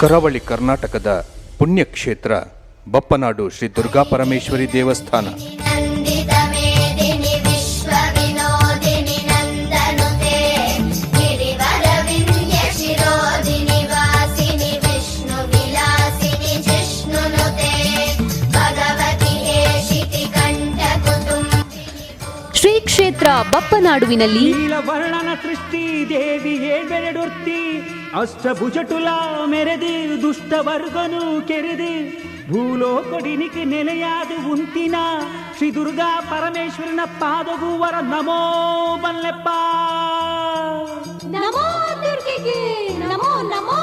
ಕರಾವಳಿ ಕರ್ನಾಟಕದ ಪುಣ್ಯಕ್ಷೇತ್ರ ಬಪ್ಪನಾಡು ಶ್ರೀ ದುರ್ಗಾ ಪರಮೇಶ್ವರಿ ದೇವಸ್ಥಾನ. ಶ್ರೀ ಕ್ಷೇತ್ರ ಬಪ್ಪನಾಡುವಿನಲ್ಲಿ ನೀಲವರ್ಣನ ಸೃಷ್ಟಿ ದೇವಿ ಏಳ್ಬೆರಡುರ್ತಿ ಅಷ್ಟಭುಜಟುಲ ಮೆರೆದು ದುಷ್ಟ ವರ್ಗನು ಕೆರೆದು ಭೂಲೋಕಡಿನಿಗೆ ನೆಲೆಯಾದ ಉಂತಿನ ಶ್ರೀ ದುರ್ಗಾ ಪರಮೇಶ್ವರನ ಪಾದಗೂವರ ನಮೋ ಬಲ್ಲೆಪ್ಪ. ನಮೋ ದುರ್ಗೆಗೆ ನಮೋ ನಮೋ.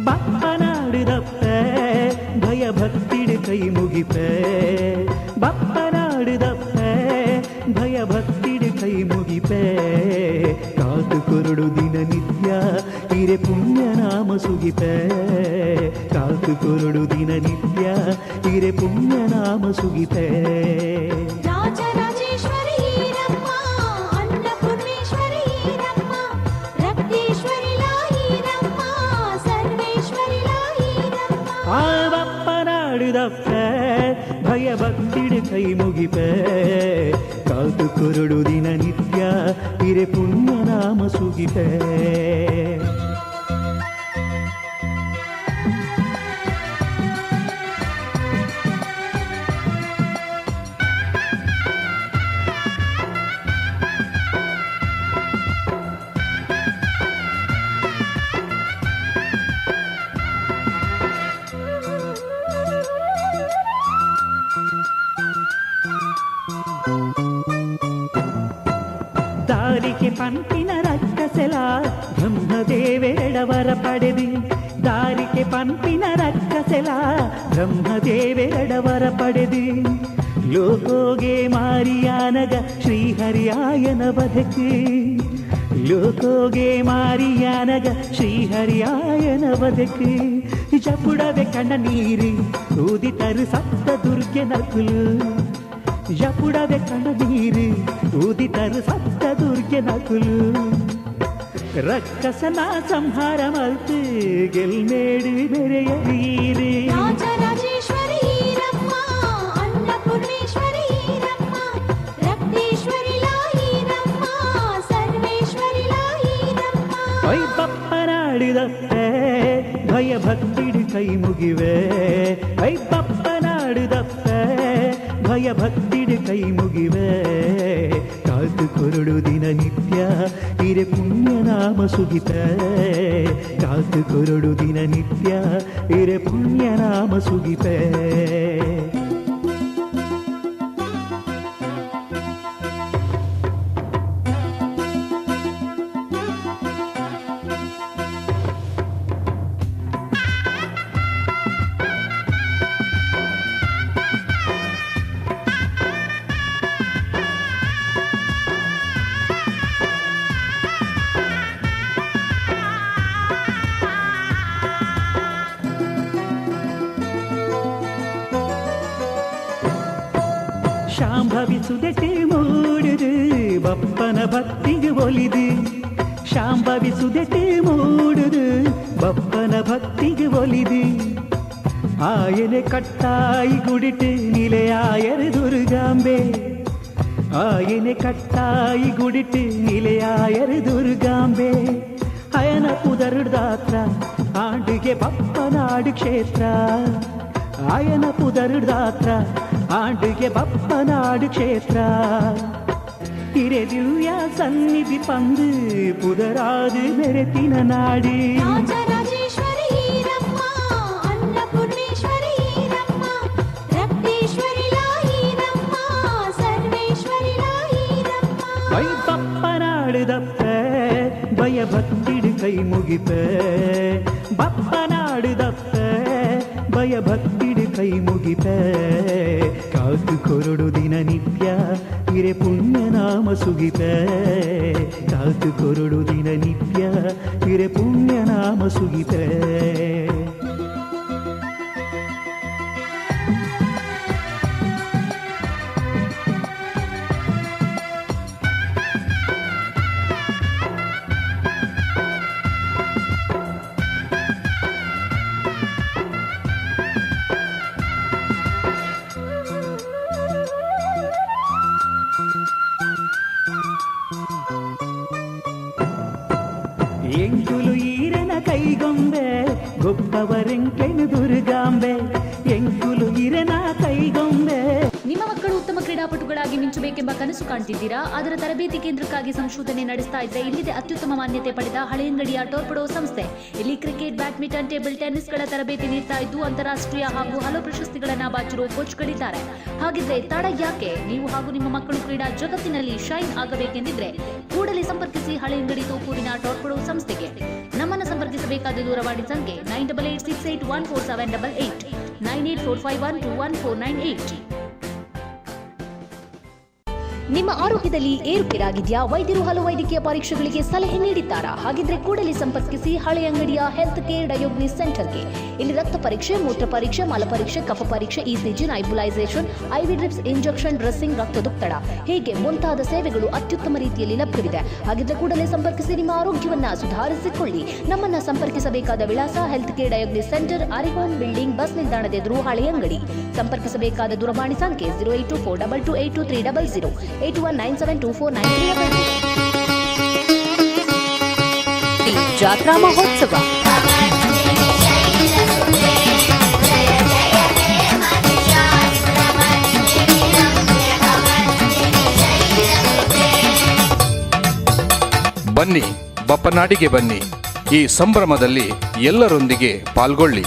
ಬಪ್ಪನಾಡುದಪ್ಪ ಭಯ ಭಕ್ತಿಡು ಕೈ ಮುಗಿಪೆ, ಬಪ್ಪನಾಡುದಪ್ಪ ಭಯ ಭಕ್ತಿಡು ಕೈ ಮುಗಿಪೆ. ಕಾತು ಕೊರಡು ದಿನ ನಿತ್ಯ ಹಿರೆ ಪುಣ್ಯ ನಾಮ ಸುಗಿಪೆ, ಕಾತು ಕೊರಡು ದಿನ ನಿತ್ಯ ಹಿರೆ ಪುಣ್ಯ ನಾಮ ಸುಗಿಪೆ. ಬಪ್ಪನಾಡುದಪ್ಪ ಭಯ ಭಕ್ತಿಡು ಕೈ ಮುಗಿಪೆ, ಕಾತು ಕೊರಡು ದಿನ ನಿತ್ಯ ಹಿರೆ ಪುಣ್ಯ ನಾಮ ಸುಗಿಪೆ. ದಾರಿಗೆ ಪಂಪಿನ ರಕ್ಕಸೆಲ ಬ್ರಹ್ಮದೇವೆರಡವರ ಪಡೆದು, ದಾರಿಗೆ ಪಂಪಿನ ರಕ್ಕಸೆಲ ಬ್ರಹ್ಮದೇವೆರಡವರ ಪಡೆದು. ಲೋಕೋಗೆ ಮಾರಿಯಾನಗ ಶ್ರೀಹರಿಯಾಯನ ಬದಕು, ಲೋಕೋಗೆ ಮಾರಿಯಾನಗ ಶ್ರೀಹರಿಯಾಯನ ಬದಕು. ಜಪುಡವೆ ಕಣ್ಣ ನೀರು ಊದಿತರು ಸಪ್ತ ದುರ್ಗೆ ನಕುಲು, ಜಪುಡವೆ ಕಣ್ಣ ನೀರು ಊದಿತರು ಸಪ್ತ ದುರ್ಗೆ ನಕುಲು. ರಕ್ಕಸನ ಸಂಹಾರ ಮಲ್ತು ಗೆಲ್ಮೇಡು ಮೆರೆಯೀರಿ. ಬಪ್ಪನಾಡುದಪ್ಪ ಭಯ ಭಕ್ತಿಡು ಕೈ ಮುಗಿವೆ, ಐ ಬಪ್ಪನಾಡುದಪ್ಪ ಭಯ ಭಕ್ತಿಡು ಕೈ ಮುಗಿವೆ. ಕಾತು ಕೊರಡು ದಿನ ನಿತ್ಯ ಹಿರೆ ಪುಣ್ಯ ನಾಮ ಸುಗಿತ, ಕಾತು ಕೊರಡು ದಿನ ನಿತ್ಯ ಹಿರೆ ಪುಣ್ಯ ನಾಮ ಸುಗಿಪೆ. ಶಾಂಭವಿಸುದೆಟೆ ಮೂಡುದು ಬಪ್ಪನ ಭಕ್ತಿಗೆ ಒಲಿದು, ಶಾಂಭವಿಸುದೆಟೆ ಮೂಡುದು ಬಪ್ಪನ ಭಕ್ತಿಗೆ ಒಲಿದು. ಆಯನೆ ಕಟ್ಟಾಯಿ ಗುಡಿಟ್ಟು ನಿಲೆಯಾಯರು ದುರ್ಗಾಂಬೆ, ಆಯನೆ ಕಟ್ಟಾಯಿ ಗುಡಿಟ್ಟು ನಿಲೆಯಾಯರು ದುರ್ಗಾಂಬೆ. ಅಯನ ಪುದರುದಾತ್ರ ಆಂಡಿಗೆ ಬಪ್ಪನಾಡು ಕ್ಷೇತ್ರ, ಆಯನ ಪುದರುದಾತ್ರ ಆಂಡಿಗೆ ಬಪ್ಪನಾಡು ಕ್ಷೇತ್ರ. ಹಿರೆ ದಿವ್ಯ ಸನ್ನಿಧಿ ಪಂದು ಪುದರಾದು ಮೆರೆತಿನ ನಾಡಿ. ಬಪ್ಪನಾಡುದಪ್ಪ ಭಯ ಭಕ್ತಿಡು ಕೈ ಮುಗಿಪೆ, ಬಪ್ಪನಾಡುದಪ್ಪ ಭಯ ಭಕ್ತಿಡು ಕೈ ಮುಗಿಪೆ ಕಾತು ಕೊರಡು ದಿನ ನಿತ್ಯ ಹಿರೆ ಪುಣ್ಯ ನಾಮ ಸುಗಿಪೆ ಕಾತು ಕೊರಡು ದಿನ ನಿತ್ಯ ಹಿರೆ ಪುಣ್ಯ ನಾಮ ಸುಗಿಪೆ ಎಂಕುಲು ಈರನ ಕೈಗೊಂಬೆ ಗೊಪ್ಪವರೆಂಕೆನು ದುರ್ಗಾಂಬೆ ಎಂಕುಲು ಈರನ ಕೈಗೊಂಬೆ. ನಿಮ್ಮ ಮಕ್ಕಳು ಉತ್ತಮ ಕ್ರೀಡಾಪಟುಗಳಾಗಿ ಮಿಂಚಬೇಕೆಂಬ ಕನಸು ಕಾಣ್ತಿದ್ದೀರಾ? ಅದರ ತರಬೇತಿ ಕೇಂದ್ರಕ್ಕಾಗಿ ಸಂಶೋಧನೆ ನಡೆಸ್ತಾ ಇದ್ರೆ ಇಲ್ಲಿದೆ ಅತ್ಯುತ್ತಮ ಮಾನ್ಯತೆ ಪಡೆದ ಹಳೆಯಂಗಡಿಯ ಟೋರ್ಪಡೋ ಸಂಸ್ಥೆ. ಇಲ್ಲಿ ಕ್ರಿಕೆಟ್, ಬ್ಯಾಡ್ಮಿಂಟನ್, ಟೇಬಲ್ ಟೆನ್ನಿಸ್ಗಳ ತರಬೇತಿ ನೀಡ್ತಾ ಇದ್ದು ಅಂತಾರಾಷ್ಟ್ರೀಯ ಹಾಗೂ ಹಲವು ಪ್ರಶಸ್ತಿಗಳನ್ನ ಬಾಚಿರುವ ಕೋಚ್ಗಳಿದ್ದಾರೆ. ಹಾಗಿದ್ರೆ ತಡ ಯಾಕೆ? ನೀವು ಹಾಗೂ ನಿಮ್ಮ ಮಕ್ಕಳು ಕ್ರೀಡಾ ಜಗತ್ತಿನಲ್ಲಿ ಶೈನ್ ಆಗಬೇಕೆಂದಿದ್ರೆ ಕೂಡಲೇ ಸಂಪರ್ಕಿಸಿ ಹಳೆಯಂಗಡಿ ತೋಪೂರಿನ ಟೋರ್ಪಡೋ ಸಂಸ್ಥೆಗೆ. ನಮ್ಮನ್ನು ಸಂಪರ್ಕಿಸಬೇಕಾದ ದೂರವಾಣಿ ಸಂಖ್ಯೆ 9886814788 9845121498. ನಿಮ್ಮ ಆರೋಗ್ಯದಲ್ಲಿ ಏರುಪೇರಾಗಿದೆಯಾ? ವೈದ್ಯರು ಹಲವು ವೈದ್ಯಕೀಯ ಪರೀಕ್ಷೆಗಳಿಗೆ ಸಲಹೆ ನೀಡಿದ್ದಾರಾ? ಹಾಗಿದ್ರೆ ಕೂಡಲೇ ಸಂಪರ್ಕಿಸಿ ಹಳೆಯಂಗಡಿಯ ಹೆಲ್ತ್ ಕೇರ್ ಡಯೋಗ್ನಿಸ್ ಸೆಂಟರ್ಗೆ. ಇಲ್ಲಿ ರಕ್ತ ಪರೀಕ್ಷೆ, ಮೂತ್ರ ಪರೀಕ್ಷೆ, ಮಲ ಪರೀಕ್ಷೆ, ಕಫ ಪರೀಕ್ಷೆ, ಇಸಿಜಿ, ನೈಬುಲೈಸೇಷನ್, ಐವಿ ಡ್ರಿಪ್ಸ್, ಇಂಜೆಕ್ಷನ್, ಡ್ರೆಸ್ಸಿಂಗ್, ರಕ್ತದೊತ್ತಡ ಹೀಗೆ ಮುಂತಾದ ಸೇವೆಗಳು ಅತ್ಯುತ್ತಮ ರೀತಿಯಲ್ಲಿ ಲಭ್ಯವಿದೆ. ಹಾಗಿದ್ರೆ ಕೂಡಲೇ ಸಂಪರ್ಕಿಸಿ ನಿಮ್ಮ ಆರೋಗ್ಯವನ್ನ ಸುಧಾರಿಸಿಕೊಳ್ಳಿ. ನಮ್ಮನ್ನ ಸಂಪರ್ಕಿಸಬೇಕಾದ ವಿಳಾಸ ಹೆಲ್ತ್ ಕೇರ್ ಡಯೋಗ್ನಿಸ್ ಸೆಂಟರ್, ಅರಿಹೋನ್ ಬಿಲ್ಡಿಂಗ್, ಬಸ್ ನಿಲ್ದಾಣದ ಎದುರು, ಹಳೆಯಂಗಡಿ. ಸಂಪರ್ಕಿಸಬೇಕಾದ ದೂರವಾಣಿ ಸಂಖ್ಯೆ 08242282300 81972493. ಜಾತ್ರಾ ಮಹೋತ್ಸವ ಬನ್ನಿ, ಬಪ್ಪನಾಡಿಗೆ ಬನ್ನಿ. ಈ ಸಂಭ್ರಮದಲ್ಲಿ ಎಲ್ಲರೊಂದಿಗೆ ಪಾಲ್ಗೊಳ್ಳಿ.